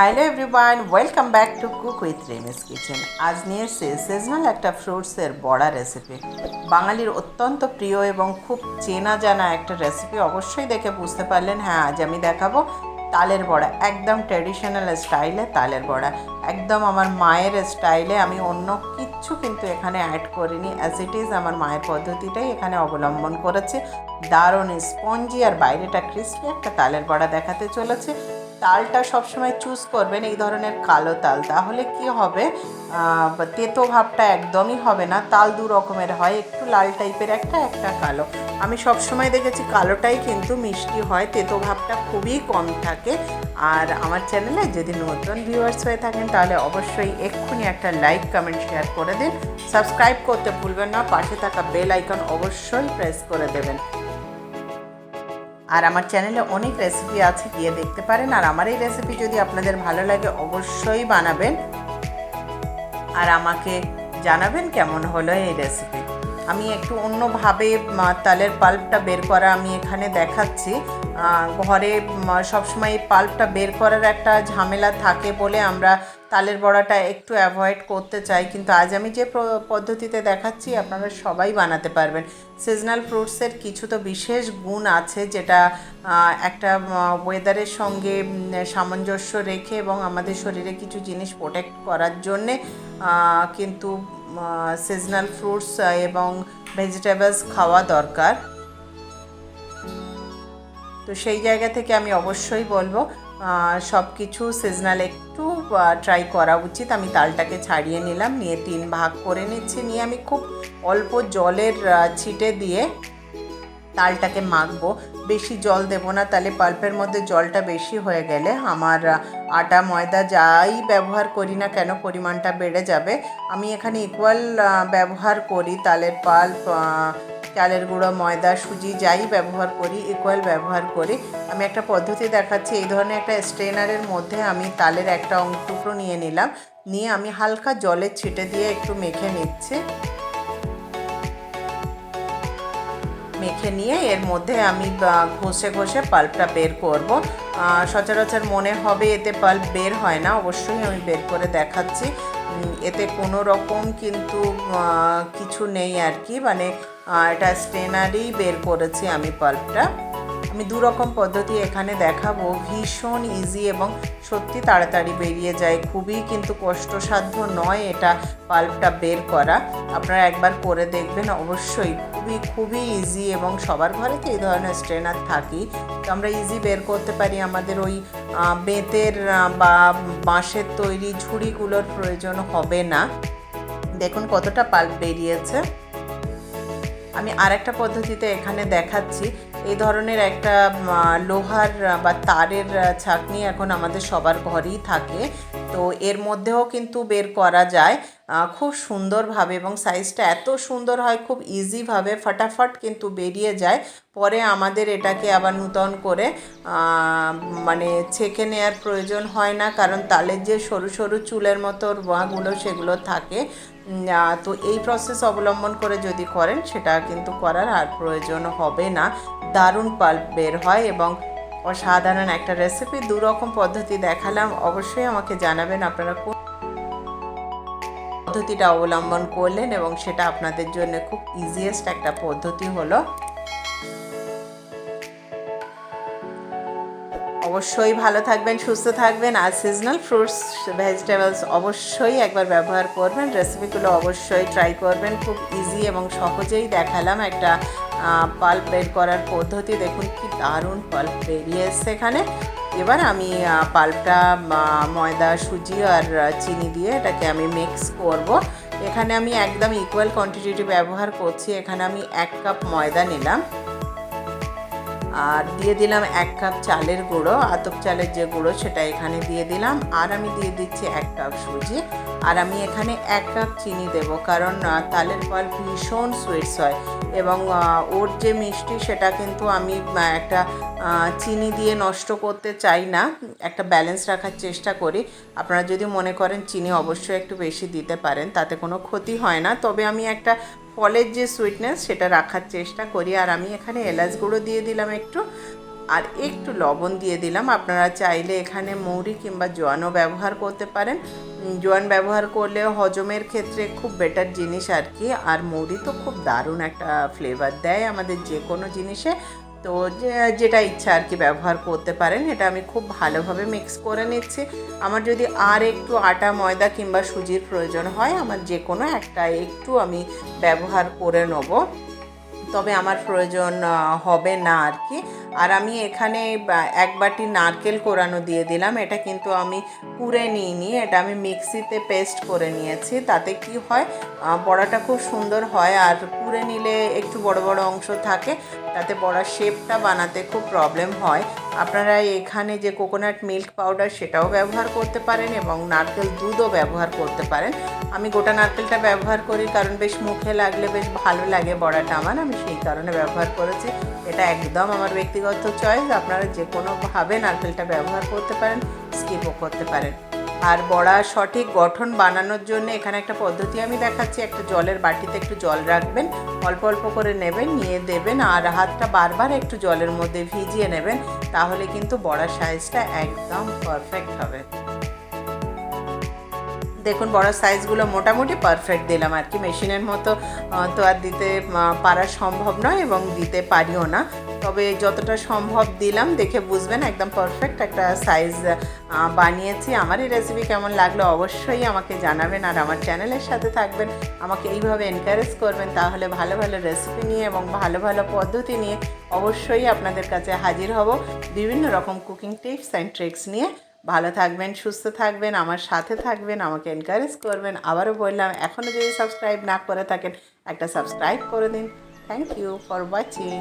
Hello everyone, welcome back to cook with Remi's kitchen. আজ নিয়ে এসেছি সিজনাল একটা ফ্রুটসের বড়া রেসিপি। বাঙালির অত্যন্ত প্রিয় এবং খুব চেনা জানা একটা রেসিপি। অবশ্যই দেখে বুঝতে পারলেন, হ্যাঁ আজ আমি দেখাবো তালের বড়া, একদম ট্র্যাডিশনাল স্টাইলে তালের বড়া, একদম আমার মায়ের স্টাইলে। আমি অন্য কিচ্ছু কিন্তু এখানে অ্যাড করিনি, অ্যাজ ইট ইজ আমার মায়ের পদ্ধতিটাই এখানে অবলম্বন করেছি। দারুণ স্পঞ্জি আর বাইরেটা ক্রিস্পি একটা তালের বড়া দেখাতে চলেছে। তালটা সবসময় চুজ করবেন এই ধরনের কালো তাল, তাহলে কি হবে, তেতো ভাবটা একদমই হবে না। তাল দু রকমের হয়, একটু লাল টাইপের একটা, একটা কালো। আমি সবসময় দেখেছি কালোটাই কিন্তু মিষ্টি হয়, তেতো ভাবটা খুবই কম থাকে। আর আমার চ্যানেলে যদি নতুন ভিউয়ার্স হয়ে থাকেন তাহলে অবশ্যই এক্ষুনি একটা লাইক কমেন্ট শেয়ার করে দিন, সাবস্ক্রাইব করতে ভুলবেন না, পাশে থাকা বেল আইকন অবশ্যই প্রেস করে দেবেন। আর আমার চ্যানেলে অনেক রেসিপি আছে, গিয়ে দেখতে পারেন। আর আমার এই রেসিপি যদি আপনাদের ভালো লাগে অবশ্যই বানাবেন আর আমাকে জানাবেন কেমন হলো এই রেসিপি। আমি একটু অন্যভাবে তালের পাল্পটা বের করা আমি এখানে দেখাচ্ছি। ঘরে সবসময় এই পাল্পটা বের করার একটা ঝামেলা থাকে বলে আমরা তালের বড়াটা একটু অ্যাভয়েড করতে চাই, কিন্তু আজ আমি যে পদ্ধতিতে দেখাচ্ছি আপনারা সবাই বানাতে পারবেন। সিজনাল ফ্রুটসের কিছু তো বিশেষ গুণ আছে যেটা একটা ওয়েদারের সঙ্গে সামঞ্জস্য রেখে এবং আমাদের শরীরে কিছু জিনিস প্রোটেক্ট করার জন্যে কিন্তু সিজনাল ফ্রুটস এবং ভেজিটেবলস খাওয়া দরকার। তো সেই জায়গা থেকে আমি অবশ্যই বলবো সব কিছু সিজনাল একটু ট্রাই করা উচিত। আমি তালটাকে ছাড়িয়ে নিলাম, নিয়ে 3 ভাগ করে নিচ্ছি। নিয়ে আমি খুব অল্প জলের ছিটে দিয়ে তালটাকে মাখবো। বেশি জল দেব না, তাহলে পাল্পের মধ্যে জলটা বেশি হয়ে গেলে আমার আটা ময়দা যাই ব্যবহার করি না কেন পরিমাণটা বেড়ে যাবে। আমি এখানে ইকুয়াল ব্যবহার করি, তালের পাল্প, চালের গুঁড়ো, ময়দা, সুজি যাই ব্যবহার করি ইকুয়াল ব্যবহার করি। আমি একটা পদ্ধতি দেখাচ্ছি। এই ধরনের একটা স্ট্রেনারের মধ্যে আমি তালের একটা টুকরো নিয়ে নিলাম, নিয়ে আমি হালকা জলের ছিটে দিয়ে একটু মেখে নিচ্ছি। মেখে নিয়ে এর মধ্যে আমি ঘষে ঘষে পাল্পটা বের করব। সচরাচর মনে হবে এতে পাল্প বের হয় না, অবশ্যই আমি বের করে দেখাচ্ছি। এতে কোনো রকম কিন্তু কিছু নেই আর কি, মানে এটা স্ট্রেনারই বের করেছি আমি পাল্পটা। আমি 2 রকম পদ্ধতি এখানে দেখাবো, ভীষণ ইজি এবং সত্যি তাড়াতাড়ি বেরিয়ে যায়। খুবই কিন্তু কষ্টসাধ্য নয় এটা পাল্পটা বের করা, আপনারা একবার করে দেখবেন অবশ্যই। খুবই ইজি এবং সবার ঘরে তো এই ধরনের স্ট্রেনার থাকি, তো আমরা ইজি বের করতে পারি। আমাদের ওই বেতের বা বাঁশের তৈরি ঝুড়িগুলোর প্রয়োজন হবে না। দেখুন কতটা পাল্প বেরিয়েছে। আমি আরেকটা পদ্ধতিতে এখানে দেখাচ্ছি। এই ধরনের একটা লোহার বা তারের ছাঁকনি এখন আমাদের সবার ঘরেই থাকে, তো এর মধ্যেও কিন্তু বের করা যায় খুব সুন্দরভাবে, এবং সাইজটা এত সুন্দর হয়, খুব ইজিভাবে ফটাফট কিন্তু বেরিয়ে যায়। পরে আমাদের এটাকে আবার নূতন করে মানে ছেঁকে নেওয়ার প্রয়োজন হয় না, কারণ তালের যে সরু সরু চুলের মতো রোঁয়াগুলো সেগুলো থাকে। তো এই প্রসেস অবলম্বন করে যদি করেন সেটা কিন্তু করার আর প্রয়োজন হবে না। দারুণ পাল্প বের হয় এবং অসাধারণ একটা রেসিপি। 2 রকম পদ্ধতি দেখালাম, অবশ্যই আমাকে জানাবেন আপনারা কোন পদ্ধতিটা অবলম্বন করলেন এবং সেটা আপনাদের জন্য খুব ইজিয়েস্ট একটা পদ্ধতি হলো। অবশ্যই ভালো থাকবেন, সুস্থ থাকবেন। আর সিজনাল ফ্রুটস ভেজিটেবলস অবশ্যই একবার ব্যবহার করবেন, রেসিপিগুলো অবশ্যই ট্রাই করবেন। খুব ইজি এবং সহজেই দেখালাম একটা পাল্প বের করার পদ্ধতি। দেখুন কি দারুণ পাল্প বেরিয়ে এসছে এখানে। এবার আমি পাল্পটা ময়দা, সুজি আর চিনি দিয়ে এটাকে আমি মিক্স করব। এখানে আমি একদম ইকুয়াল কোয়ান্টিটি ব্যবহার করছি। এখানে আমি 1 কাপ ময়দা নিলাম, আর দিয়ে দিলাম 1 কাপ চালের গুঁড়ো, আতপ চালের যে গুঁড়ো সেটা এখানে দিয়ে দিলাম। আর আমি দিয়ে দিচ্ছি 1 কাপ সুজি, আর আমি এখানে 1 কাপ চিনি দেব, কারণ তালের পাল্প ভীষণ সুইটস হয় এবং ওর যে মিষ্টি সেটা কিন্তু আমি একটা চিনি দিয়ে নষ্ট করতে চাই না, একটা ব্যালেন্স রাখার চেষ্টা করি। আপনারা যদি মনে করেন চিনি অবশ্যই একটু বেশি দিতে পারেন, তাতে কোনো ক্ষতি হয় না, তবে আমি একটা ফলের যে সুইটনেস সেটা রাখার চেষ্টা করি। আর আমি এখানে এলাচ গুঁড়ো দিয়ে দিলাম একটু, আর একটু লবণ দিয়ে দিলাম। আপনারা চাইলে এখানে মৌরি কিংবা জোয়ানও ব্যবহার করতে পারেন। জোয়ান ব্যবহার করলে হজমের ক্ষেত্রে খুব বেটার জিনিস আর কি। আর মৌরি তো খুব দারুণ একটা ফ্লেভার দেয় আমাদের যে কোনো জিনিসে। তো যেটা ইচ্ছা আর কি ব্যবহার করতে পারেন। এটা আমি খুব ভালোভাবে মিক্স করে নিচ্ছি। আমার যদি আর একটু আটা, ময়দা কিংবা সুজির প্রয়োজন হয়, আমার যে কোনো একটা একটু আমি ব্যবহার করে নেব, তবে আমার প্রয়োজন হবে না আর কি। আর আমি এখানে 1 বাটি নারকেল কোরানো দিয়ে দিলাম। এটা কিন্তু আমি কুড়ে নিইনি, এটা আমি মিক্সিতে পেস্ট করে নিয়েছি। তাতে কি হয়, বড়াটা খুব সুন্দর হয়। আর কুড়ে নিলে একটু বড় বড় অংশ থাকে, তাতে বড়ার শেপটা বানাতে খুব প্রবলেম হয়। আপনারা এখানে যে কোকোনাট মিল্ক পাউডার সেটাও ব্যবহার করতে পারেন এবং নারকেল দুধও ব্যবহার করতে পারেন। আমি গোটা নারকেলটা ব্যবহার করি কারণ বেশ মুখে লাগলে বেশ ভালো লাগে বড়াটা আমার, আমি সেই কারণে ব্যবহার করেছি। এটা একদম আমার ব্যক্তিগত চয়েস, আপনারা যে কোনোভাবে নারকেলটা ব্যবহার করতে পারেন, স্কিপও করতে পারেন। আর বড়া সঠিক গঠন বানানোর জন্য এখানে একটা পদ্ধতি আমি দেখাচ্ছি। একটা জলের বাটিতে একটু জল রাখবেন, অল্প অল্প করে নেবেন, নিয়ে দেবেন আর হাতটা বারবার একটু জলের মধ্যে ভিজিয়ে নেবেন। তাহলে কিন্তু বড়ার সাইজটা একদম পারফেক্ট হবে। দেখুন বড়ার সাইজগুলো মোটামুটি পারফেক্ট দিলাম আর কি। মেশিনের মতো তো আর দিতে পারা সম্ভব নয় এবং দিতে পারিও না, তবে যতটা সম্ভব দিলাম। দেখে বুঝবেন একদম পারফেক্ট একটা সাইজ বানিয়েছি। আমার এই রেসিপি কেমন লাগলো অবশ্যই আমাকে জানাবেন। আর আমার চ্যানেলের সাথে থাকবেন, আমাকে এইভাবে এনকারেজ করবেন, তাহলে ভালো ভালো রেসিপি নিয়ে এবং ভালো ভালো পদ্ধতি নিয়ে অবশ্যই আপনাদের কাছে হাজির হব, বিভিন্ন রকম কুকিং টিপস অ্যান্ড ট্রিক্স নিয়ে। ভালো থাকবেন, সুস্থ থাকবেন, আমার সাথে থাকবেন, আমাকে এনকারেজ করবেন। আবারও বললাম, এখনও যদি সাবস্ক্রাইব না করে থাকেন, একটা সাবস্ক্রাইব করে দিন। Thank you for watching.